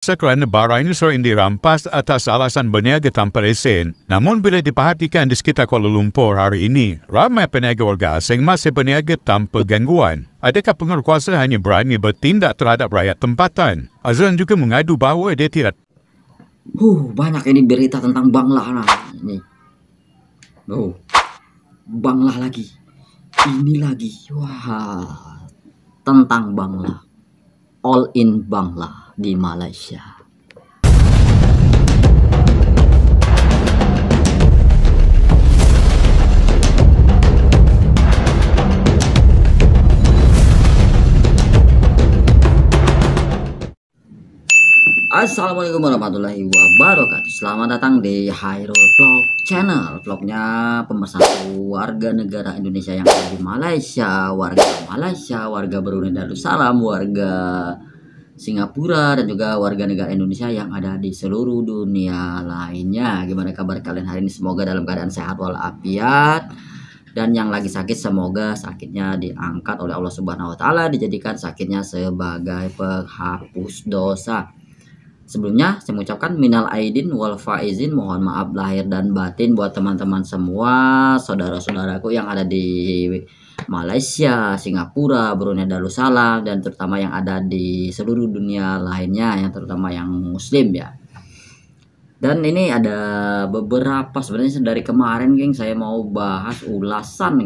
Kerana barang ini sering dirampas atas alasan berniaga tanpa lesen. Namun bila diperhatikan di sekitar Kuala Lumpur hari ini, ramai peniaga warga asing masih berniaga tanpa gangguan. Adakah penguasa hanya berani bertindak terhadap rakyat tempatan? Azlan juga mengadu bahawa dia tidak. Banyak ini berita tentang Bangla lah. Ini. Bangla lagi. Ini lagi. Wah, tentang Bangla. All in Bangla di Malaysia. Assalamualaikum warahmatullahi wabarakatuh. Selamat datang di Hairul Vlog Channel. Vlognya pemersatu warga negara Indonesia yang ada di Malaysia, warga Brunei Darussalam, warga Singapura, dan juga warga negara Indonesia yang ada di seluruh dunia lainnya. Gimana kabar kalian hari ini? Semoga dalam keadaan sehat walafiat. Dan yang lagi sakit, semoga sakitnya diangkat oleh Allah Subhanahu wa Ta'ala, dijadikan sakitnya sebagai penghapus dosa. Sebelumnya saya mengucapkan minal aidin wal faizin, mohon maaf lahir dan batin buat teman-teman semua, saudara-saudaraku yang ada di Malaysia, Singapura, Brunei Darussalam, dan terutama yang ada di seluruh dunia lainnya, yang terutama yang muslim ya. Dan ini ada beberapa, sebenarnya dari kemarin geng, saya mau bahas ulasan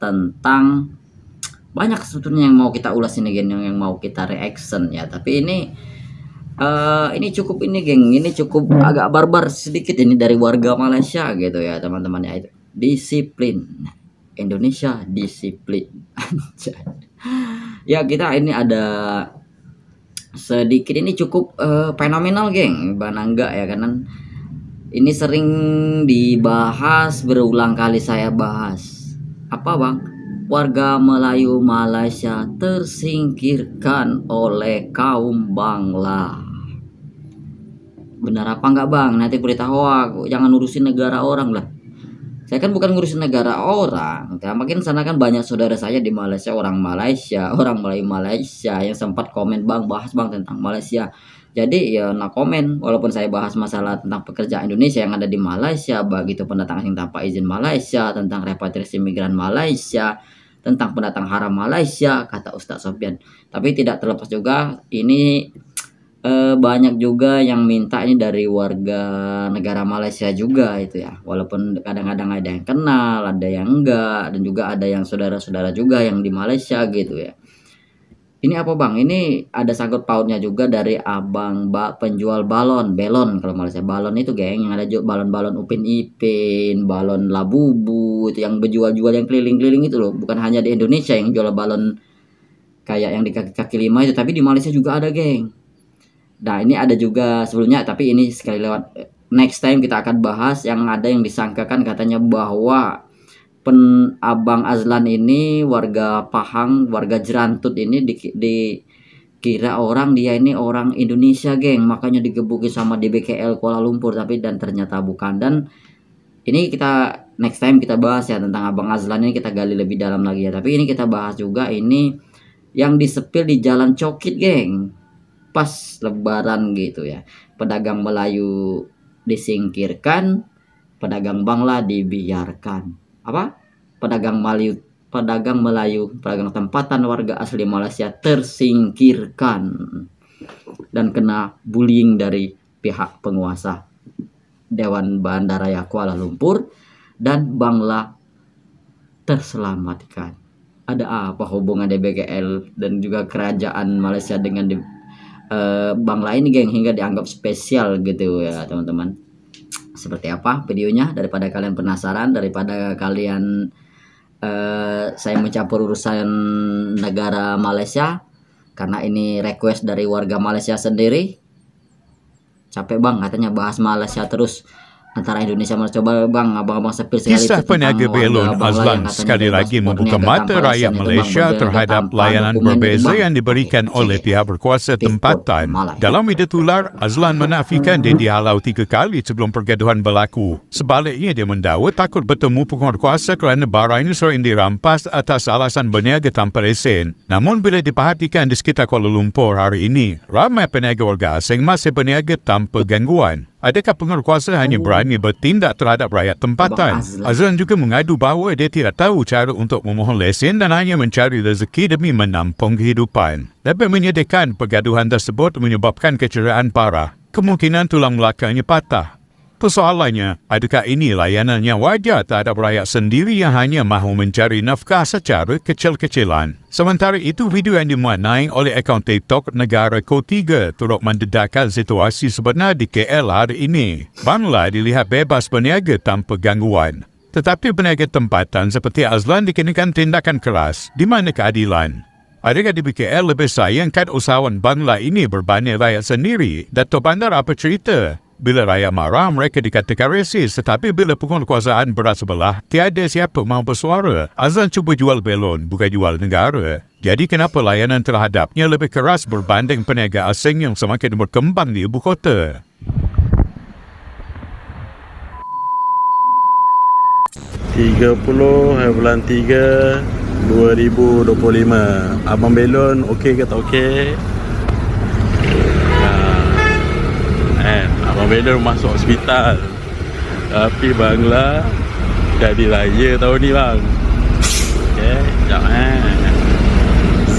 tentang banyak sebetulnya yang mau kita ulas ini geng, yang mau kita reaction ya. Tapi ini cukup agak barbar sedikit ini dari warga Malaysia gitu ya teman-teman ya. Itu disiplin, Indonesia disiplin. Ya, kita ini ada sedikit, ini cukup fenomenal geng, banangga ya, karena ini sering dibahas, berulang kali saya bahas. Apa bang? Warga Melayu Malaysia tersingkirkan oleh kaum Bangla. Benar apa enggak bang? Nanti berita hoax, jangan urusin negara orang lah. Saya kan bukan ngurusin negara orang. Ya, makin sana kan banyak saudara saya di Malaysia, orang Melayu Malaysia yang sempat komen, bang bahas bang tentang Malaysia. Jadi ya nak komen, walaupun saya bahas masalah tentang pekerja Indonesia yang ada di Malaysia, begitu pendatang asing tanpa izin Malaysia, tentang repatriasi migran Malaysia, tentang pendatang haram Malaysia, kata Ustadz Sofyan. Tapi tidak terlepas juga ini banyak juga yang minta ini dari warga negara Malaysia juga itu ya, walaupun kadang-kadang ada yang kenal, ada yang enggak, dan juga ada yang saudara-saudara juga yang di Malaysia gitu ya. Ini apa bang? Ini ada sangkut pautnya juga dari abang penjual belon kalau Malaysia. Balon itu geng, yang ada balon-balon Upin Ipin, balon Labubu, itu yang berjual-jual yang keliling-keliling itu loh. Bukan hanya di Indonesia yang jual balon kayak yang di kaki lima itu, tapi di Malaysia juga ada geng. Nah ini ada juga sebelumnya, tapi ini sekali lewat, next time kita akan bahas yang ada yang disangkakan katanya bahwa Abang Azlan ini warga Pahang, warga Jerantut ini dikira dia ini orang Indonesia geng, makanya digebukin sama DBKL Kuala Lumpur, tapi dan ternyata bukan. Dan ini kita next time kita bahas ya tentang Abang Azlan ini, kita gali lebih dalam lagi ya. Tapi ini kita bahas juga ini yang disepil di Jalan Cokit geng, pas lebaran gitu ya. Pedagang Melayu disingkirkan, pedagang Bangla dibiarkan. Apa? Pedagang Melayu, pedagang tempatan warga asli Malaysia tersingkirkan dan kena bullying dari pihak penguasa Dewan Bandaraya Kuala Lumpur, dan Bangla terselamatkan. Ada apa hubungan DBKL dan juga kerajaan Malaysia dengan Bangla ini geng, hingga dianggap spesial gitu ya teman-teman. Seperti apa videonya? Daripada kalian penasaran, daripada kalian saya mencampur urusan negara Malaysia, karena ini request dari warga Malaysia sendiri. Capek bang katanya bahas Malaysia terus, antara Indonesia Malaysia. Coba bang, abang-abang sepil sekali Kisah itu tentang peniaga belon warga Bangla yang Azlan katanya sekali bebas lagi membuka berniaga mata tanpa rakyat lesen itu bang, Malaysia berniaga terhadap tanpa layanan dokumen itu berbeza bang. yang diberikan Oke, oleh pihak berkuasa Pivot tempatan. Malaya. Dalam video tular, Azlan menafikan dia dihalau 3 kali sebelum pergaduhan berlaku. Sebaliknya, dia mendakwa takut bertemu penguasa kerana barang ini sering dirampas atas alasan berniaga tanpa lesen. Namun bila diperhatikan di sekitar Kuala Lumpur hari ini, ramai peniaga warga asing masih berniaga tanpa gangguan. Adakah penguasa hanya berani bertindak terhadap rakyat tempatan? Azlan juga mengadu bahawa dia tidak tahu cara untuk memohon lesen dan hanya mencari rezeki demi menampung kehidupan. Lebih menyedihkan, pergaduhan tersebut menyebabkan kecederaan parah. Kemungkinan tulang belakangnya patah. Persoalannya, adakah ini layanan yang wajar terhadap rakyat sendiri yang hanya mahu mencari nafkah secara kecil-kecilan? Sementara itu, video yang dimuat naik oleh akaun TikTok negara Ketiga turut mendedahkan situasi sebenar di KL hari ini. Bangla dilihat bebas berniaga tanpa gangguan. Tetapi peniaga tempatan seperti Azlan dikenakan tindakan keras. Di mana keadilan? Adakah di KL lebih sayangkan usahawan Bangla ini berbanding rakyat sendiri? Dato' Bandar apa cerita? Bila rakyat marah, mereka dikatakan resis. Tetapi bila penguasaan berat sebelah, tiada siapa mahu bersuara. Azlan cuba jual belon, bukan jual negara. Jadi kenapa layanan terhadapnya lebih keras berbanding peniaga asing yang semakin berkembang di ibu kota? bulan 3 2025. Abang belon okey ke tak okey? Abang belon masuk hospital, tapi Bangla jadi raya tahun ni bang. Okey, sekejap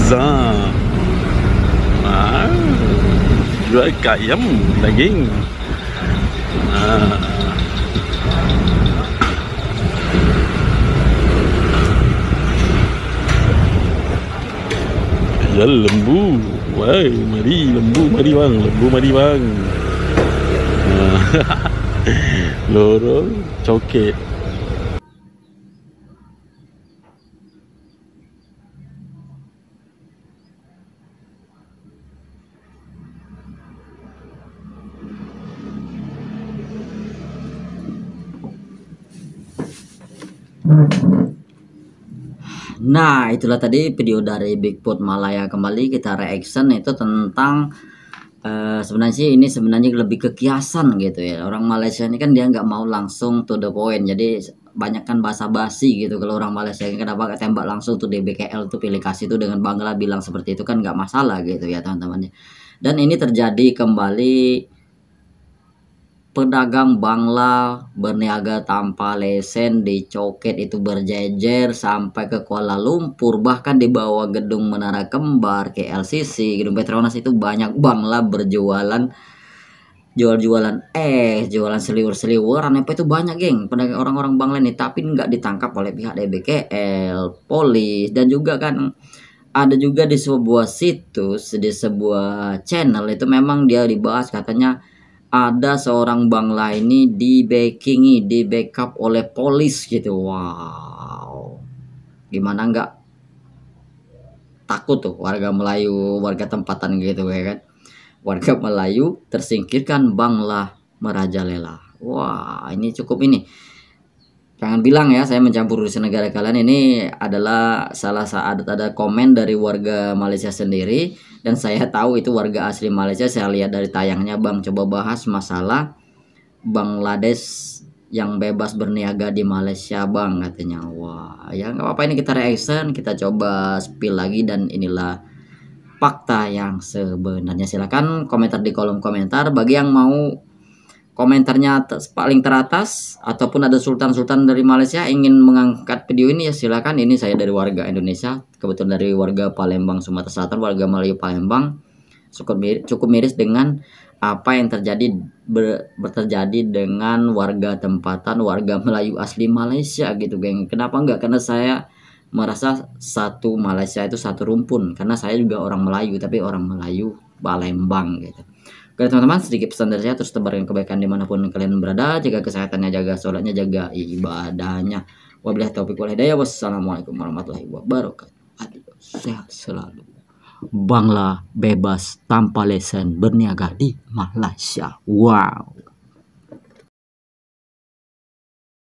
Zam jual ikan ayam daging. Ya lembu. Wah, mari lembu mari bang. Lembu mari bang. Lorong coket. Nah, itulah tadi video dari Bigfoot Malaya. Kembali kita reaction itu tentang sebenarnya sih ini sebenarnya lebih ke kiasan gitu ya. Orang Malaysia ini kan dia nggak mau langsung to the point. Jadi banyak kan basa-basi gitu kalau orang Malaysia. Kenapa nggak tembak langsung tuh DBKL tuh pilih kasih tuh dengan Bangla bilang seperti itu kan nggak masalah gitu ya teman-teman. Dan ini terjadi kembali. Pedagang Bangla berniaga tanpa lesen dicoket itu berjejer sampai ke Kuala Lumpur, bahkan di bawah gedung Menara Kembar KLCC gedung Petronas itu banyak Bangla berjualan jualan jualan seliwer-seliweran apa itu banyak geng pedagang orang-orang Bangla ini, tapi nggak ditangkap oleh pihak DBKL, polis, dan juga kan ada juga di sebuah situs, di sebuah channel itu memang dia dibahas katanya ada seorang Bangla ini di backup oleh polis gitu. Wow, gimana nggak takut tuh warga Melayu, warga tempatan gitu ya kan. Warga Melayu tersingkirkan, Bangla merajalela. Wah, ini cukup ini. Jangan bilang ya saya mencampur urusan negara kalian. Ini adalah salah satu ada komen dari warga Malaysia sendiri, dan saya tahu itu warga asli Malaysia. Saya lihat dari tayangnya, bang coba bahas masalah Bangladesh yang bebas berniaga di Malaysia bang katanya. Wah ya nggak apa-apa, ini kita reaction, kita coba spill lagi, dan inilah fakta yang sebenarnya. Silakan komentar di kolom komentar. Bagi yang mau komentarnya paling teratas ataupun ada sultan-sultan dari Malaysia ingin mengangkat video ini ya silakan. Ini saya dari warga Indonesia, kebetulan dari warga Palembang Sumatera Selatan, warga Melayu Palembang. Cukup miris dengan apa yang terjadi dengan warga tempatan, warga Melayu asli Malaysia gitu geng. Kenapa enggak? Karena saya merasa satu Malaysia itu satu rumpun, karena saya juga orang Melayu, tapi orang Melayu Palembang gitu. Oke teman-teman, sedikit pesan dari saya, terus tebarkan kebaikan dimanapun kalian berada, jaga kesehatannya, jaga sholatnya, jaga ibadahnya. Wabillahi taufiq wal hidayah. Wassalamualaikum warahmatullahi wabarakatuh. Adios, sehat selalu. Bangla bebas tanpa lesen berniaga di Malaysia. Wow.